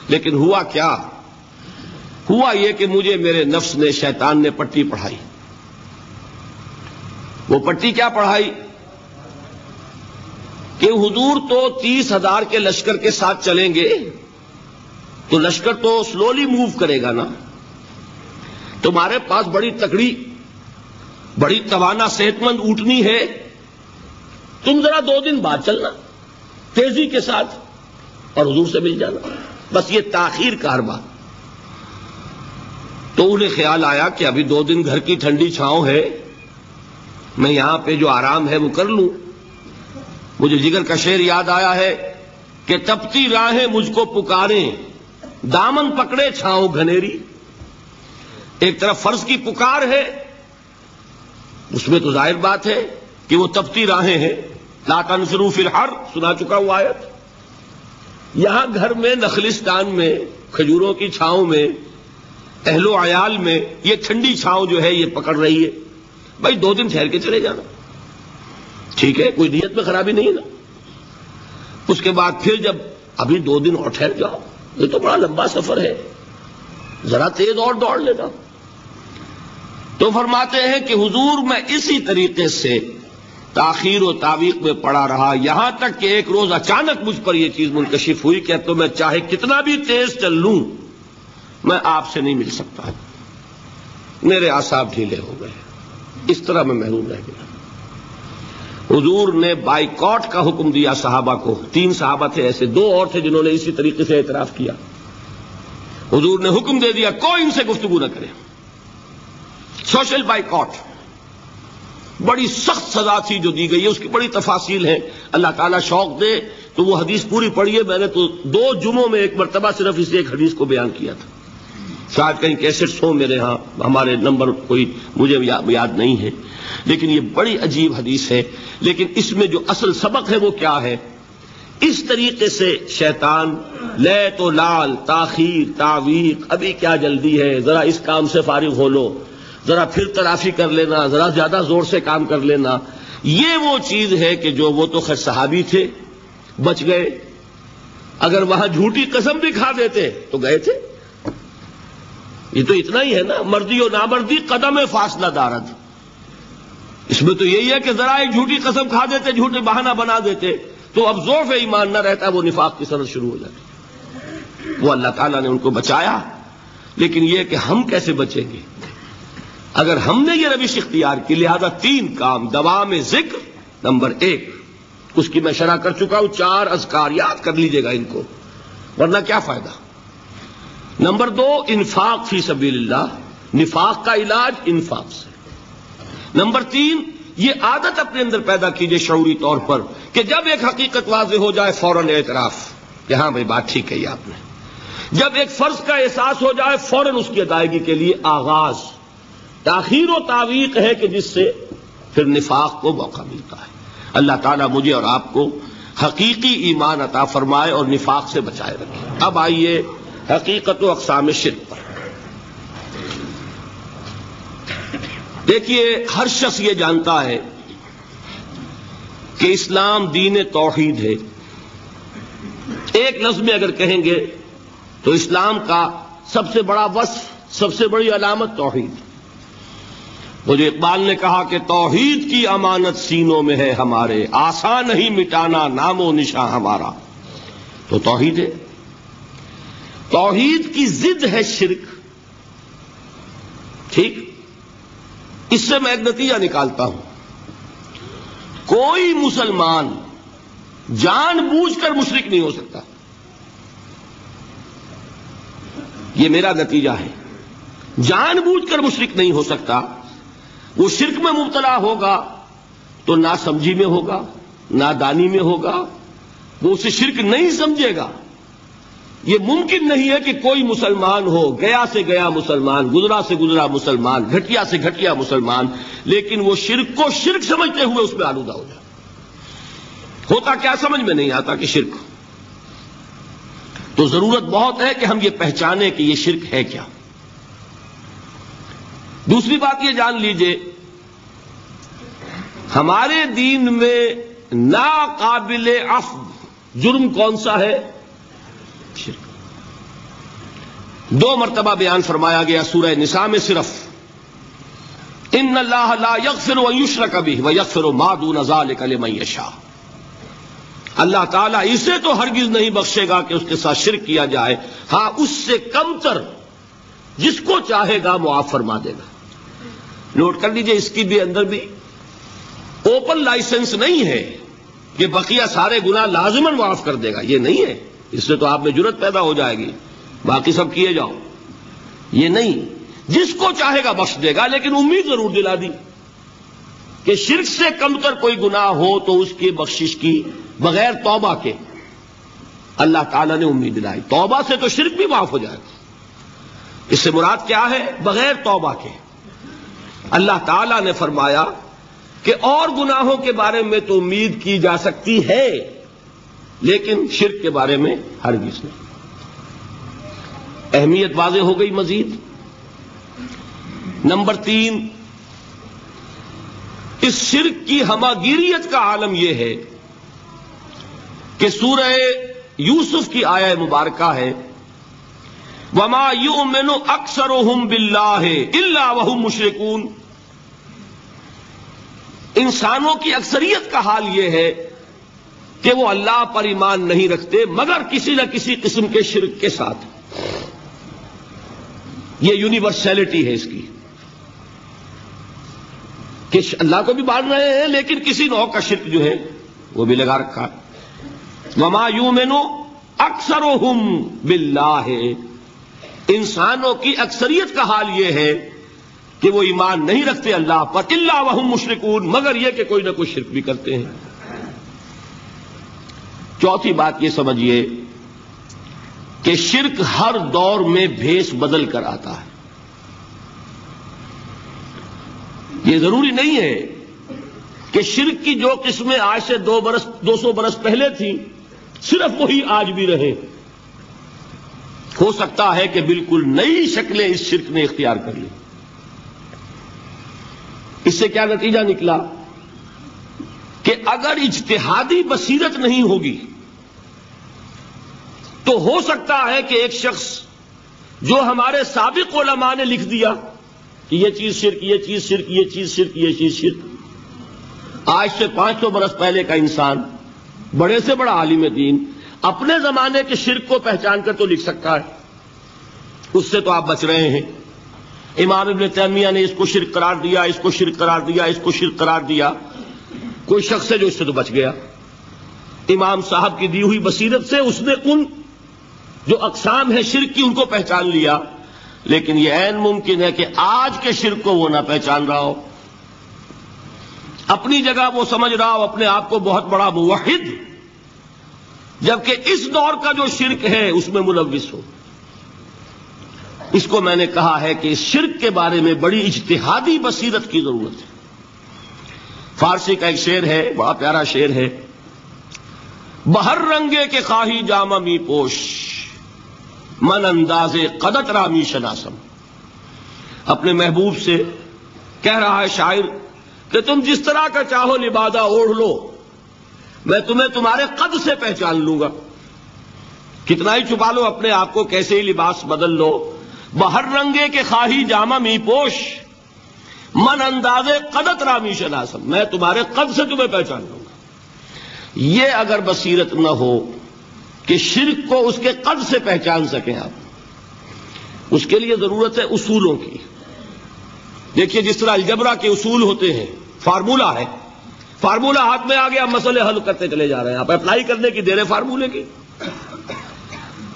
لیکن ہوا کیا؟ ہوا یہ کہ مجھے میرے نفس نے، شیطان نے پٹی پڑھائی. وہ پٹی کیا پڑھائی کہ حضور تو 30,000 کے لشکر کے ساتھ چلیں گے تو لشکر تو سلولی موو کرے گا نا. تمہارے پاس بڑی تکڑی، بڑی توانا، صحت مند اونٹنی ہے، تم ذرا 2 دن بعد چلنا تیزی کے ساتھ اور حضور سے مل جانا. بس یہ تاخیر کا حربہ. تو انہیں خیال آیا کہ ابھی 2 دن گھر کی ٹھنڈی چھاؤں ہے، میں یہاں پہ جو آرام ہے وہ کر لوں. مجھے جگر کا شعر یاد آیا ہے کہ تپتی راہیں مجھ کو پکاریں، دامن پکڑے چھاؤں گھنیری. ایک طرف فرض کی پکار ہے، اس میں تو ظاہر بات ہے کہ وہ تپتی راہیں ہیں. لا تنفروا فی الحر سنا چکا ہوں آیت. یہاں گھر میں، نخلستان میں، کھجوروں کی چھاؤں میں، اہل و عیال میں یہ ٹھنڈی چھاؤں جو ہے یہ پکڑ رہی ہے. بھائی 2 دن ٹھہر کے چلے جانا، ٹھیک ہے، کوئی نیت میں خرابی نہیں ہے نا. اس کے بعد پھر جب ابھی 2 دن اور ٹھہر جاؤ، یہ تو بڑا لمبا سفر ہے، ذرا تیز اور دوڑ لینا. تو فرماتے ہیں کہ حضور میں اسی طریقے سے تاخیر و تعویق میں پڑا رہا، یہاں تک کہ ایک روز اچانک مجھ پر یہ چیز منکشف ہوئی کہ تو میں چاہے کتنا بھی تیز چل لوں میں آپ سے نہیں مل سکتا. میرے اعصاب ڈھیلے ہو گئے، اس طرح میں محروم رہ گیا. حضور نے بائیکاٹ کا حکم دیا صحابہ کو. 3 صحابہ تھے ایسے، 2 اور تھے جنہوں نے اسی طریقے سے اعتراف کیا. حضور نے حکم دے دیا کوئی ان سے گفتگو نہ کرے. سوشل بائیکاٹ، بڑی سخت سزا تھی جو دی گئی ہے، اس کی بڑی تفاصیل ہیں. اللہ تعالیٰ شوق دے تو وہ حدیث پوری پڑھیے. میں نے تو 2 جمعوں میں ایک مرتبہ صرف اس ایک حدیث کو بیان کیا تھا. شاید کہیں کیسٹس ہوں میرے ہاں، ہمارے نمبر کوئی مجھے یاد نہیں ہے، لیکن یہ بڑی عجیب حدیث ہے. لیکن اس میں جو اصل سبق ہے وہ کیا ہے؟ اس طریقے سے شیطان لے تو لال، تاخیر، تعویق، ابھی کیا جلدی ہے، ذرا اس کام سے فارغ ہو لو، ذرا پھر تلافی کر لینا، ذرا زیادہ زور سے کام کر لینا. یہ وہ چیز ہے کہ جو وہ تو خیر صحابی تھے، بچ گئے. اگر وہاں جھوٹی قسم بھی کھا دیتے تو گئے تھے. یہ تو اتنا ہی ہے نا، مردی و نامردی قدم فاصلہ دارد. اس میں تو یہی ہے کہ ذرا ایک جھوٹی قسم کھا دیتے، جھوٹے بہانہ بنا دیتے تو اب ضعف ایمان نہ رہتا، وہ نفاق کی سند شروع ہو جاتی. وہ اللہ تعالیٰ نے ان کو بچایا. لیکن یہ کہ ہم کیسے بچیں گے اگر ہم نے یہ روش اختیار کی؟ لہذا 3 کام. دوام ذکر نمبر 1، اس کی میں شرح کر چکا ہوں. 4 اذکار یاد کر لیجئے گا ان کو، ورنہ کیا فائدہ. نمبر 2، انفاق فی سبیل اللہ، نفاق کا علاج انفاق سے. نمبر 3، یہ عادت اپنے اندر پیدا کیجئے شعوری طور پر کہ جب ایک حقیقت واضح ہو جائے فوراً اعتراف کہ ہاں بھائی بات ٹھیک کہی آپ نے. جب ایک فرض کا احساس ہو جائے فوراً اس کی ادائیگی کے لیے آغاز. تاخیر و تعویق ہے کہ جس سے پھر نفاق کو موقع ملتا ہے. اللہ تعالیٰ مجھے اور آپ کو حقیقی ایمان عطا فرمائے اور نفاق سے بچائے رکھے. اب آئیے حقیقت و اقسام شرک پر. دیکھیے، ہر شخص یہ جانتا ہے کہ اسلام دین توحید ہے. ایک لفظ میں اگر کہیں گے تو اسلام کا سب سے بڑا وصف، سب سے بڑی علامت توحید. وہ جو اقبال نے کہا کہ توحید کی امانت سینوں میں ہے ہمارے، آسان نہیں مٹانا نام و نشاں ہمارا. تو توحید ہے. توحید کی ضد ہے شرک. ٹھیک، اس سے میں ایک نتیجہ نکالتا ہوں. کوئی مسلمان جان بوجھ کر مشرک نہیں ہو سکتا. یہ میرا نتیجہ ہے. جان بوجھ کر مشرک نہیں ہو سکتا. وہ شرک میں مبتلا ہوگا تو ناسمجھی میں ہوگا، نادانی میں ہوگا، وہ اسے شرک نہیں سمجھے گا. یہ ممکن نہیں ہے کہ کوئی مسلمان ہو، گیا سے گیا مسلمان، گزرا سے گزرا مسلمان، گھٹیا سے گھٹیا مسلمان، لیکن وہ شرک کو شرک سمجھتے ہوئے اس میں آلودہ ہو جائے. ہوتا کیا سمجھ میں نہیں آتا کہ شرک. تو ضرورت بہت ہے کہ ہم یہ پہچانیں کہ یہ شرک ہے کیا. دوسری بات یہ جان لیجئے، ہمارے دین میں ناقابل عفو جرم کون سا ہے؟ شرک. 2 مرتبہ بیان فرمایا گیا سورہ نساء میں صرف، ان اللہ لا یغفر ان یشرک بہ ویغفر ما دون ذلک لمن یشاء، اللہ تعالیٰ اسے تو ہرگز نہیں بخشے گا کہ اس کے ساتھ شرک کیا جائے، ہاں اس سے کم تر جس کو چاہے گا معاف فرما دے گا۔ نوٹ کر لیجئے، اس کی بھی اندر بھی اوپن لائسنس نہیں ہے کہ بقیہ سارے گناہ لازماً معاف کر دے گا، یہ نہیں ہے، اس سے تو آپ میں جرت پیدا ہو جائے گی باقی سب کیے جاؤ، یہ نہیں، جس کو چاہے گا بخش دے گا، لیکن امید ضرور دلا دی کہ شرک سے کم تر کوئی گناہ ہو تو اس کی بخشش کی بغیر توبہ کے اللہ تعالیٰ نے امید دلائی۔ توبہ سے تو شرک بھی معاف ہو جائے گا، اس سے مراد کیا ہے؟ بغیر توبہ کے۔ اللہ تعالیٰ نے فرمایا کہ اور گناہوں کے بارے میں تو امید کی جا سکتی ہے لیکن شرک کے بارے میں ہرگز نہیں۔ اہمیت واضح ہو گئی مزید۔ نمبر 3، اس شرک کی ہماگیریت کا عالم یہ ہے کہ سورہ یوسف کی آیہ مبارکہ ہے وَمَا يُؤْمِنُ أَكْثَرُهُمْ بِاللَّهِ إِلَّا وَهُمْ مُشْرِكُونَ۔ انسانوں کی اکثریت کا حال یہ ہے کہ وہ اللہ پر ایمان نہیں رکھتے مگر کسی نہ کسی قسم کے شرک کے ساتھ۔ یہ یونیورسلٹی ہے اس کی کہ اللہ کو بھی مان رہے ہیں لیکن کسی نوع کا شرک جو ہے وہ بھی لگا رکھا ہے۔ وَمَا يُؤْمِنُ أَكْثَرُهُمْ بِاللَّهِ، انسانوں کی اکثریت کا حال یہ ہے کہ وہ ایمان نہیں رکھتے اللہ پر الا وہم مشرکون، مگر یہ کہ کوئی نہ کوئی شرک بھی کرتے ہیں۔ چوتھی بات یہ سمجھیے کہ شرک ہر دور میں بھیس بدل کر آتا ہے۔ یہ ضروری نہیں ہے کہ شرک کی جو قسمیں آج سے 200 برس پہلے تھیں صرف وہی آج بھی رہے، ہو سکتا ہے کہ بالکل نئی شکلیں اس شرک نے اختیار کر لی۔ اس سے کیا نتیجہ نکلا کہ اگر اجتہادی بصیرت نہیں ہوگی تو ہو سکتا ہے کہ ایک شخص جو ہمارے سابق علماء نے لکھ دیا کہ یہ چیز شرک، یہ چیز شرک، یہ چیز شرک، یہ چیز شرک، آج سے 500 برس پہلے کا انسان بڑے سے بڑا عالم دین اپنے زمانے کے شرک کو پہچان کر تو لکھ سکتا ہے، اس سے تو آپ بچ رہے ہیں۔ امام ابن تیمیہ نے اس کو شرک قرار دیا، اس کو شرک قرار دیا، اس کو شرک قرار دیا، کوئی شخص ہے جو اس سے تو بچ گیا۔ امام صاحب کی دی ہوئی بصیرت سے اس نے ان جو اقسام ہے شرک کی ان کو پہچان لیا، لیکن یہ عین ممکن ہے کہ آج کے شرک کو وہ نہ پہچان رہا ہو، اپنی جگہ وہ سمجھ رہا ہو اپنے آپ کو بہت بڑا موحد، جبکہ اس دور کا جو شرک ہے اس میں ملوث ہو۔ اس کو میں نے کہا ہے کہ اس شرک کے بارے میں بڑی اجتہادی بصیرت کی ضرورت ہے۔ فارسی کا ایک شعر ہے، بڑا پیارا شعر ہے، بہر رنگے کے خواہی جامہ می پوش من انداز قدت رامی شناسم۔ اپنے محبوب سے کہہ رہا ہے شاعر کہ تم جس طرح کا چاہو لبادہ اوڑھ لو، میں تمہیں تمہارے قد سے پہچان لوں گا، کتنا ہی چھپا لو اپنے آپ کو، کیسے ہی لباس بدل لو، بہر رنگے کے خواہی جامہ می پوش من انداز قدت رامی شناسم، میں تمہارے قد سے تمہیں پہچان لوں گا۔ یہ اگر بصیرت نہ ہو کہ شرک کو اس کے قد سے پہچان سکیں آپ، اس کے لیے ضرورت ہے اصولوں کی۔ دیکھیے جس طرح الجبرا کے اصول ہوتے ہیں، فارمولہ ہے، فارمولہ ہاتھ میں آ گیا، مسئلے حل کرتے چلے جا رہے ہیں، آپ اپلائی کرنے کی دیر ہے فارمولے کی۔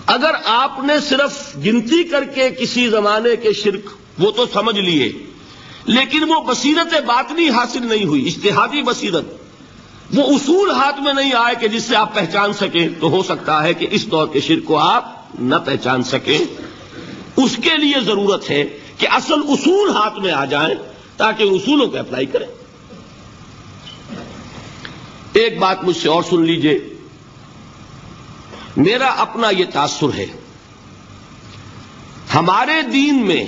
اگر آپ نے صرف گنتی کر کے کسی زمانے کے شرک وہ تو سمجھ لیے، لیکن وہ بصیرت باطنی حاصل نہیں ہوئی، اجتہادی بصیرت، وہ اصول ہاتھ میں نہیں آئے کہ جس سے آپ پہچان سکیں، تو ہو سکتا ہے کہ اس دور کے شرک کو آپ نہ پہچان سکیں۔ اس کے لیے ضرورت ہے کہ اصل اصول ہاتھ میں آ جائیں تاکہ ان اصولوں کو اپلائی کریں۔ ایک بات مجھ سے اور سن لیجئے، میرا اپنا یہ تاثر ہے، ہمارے دین میں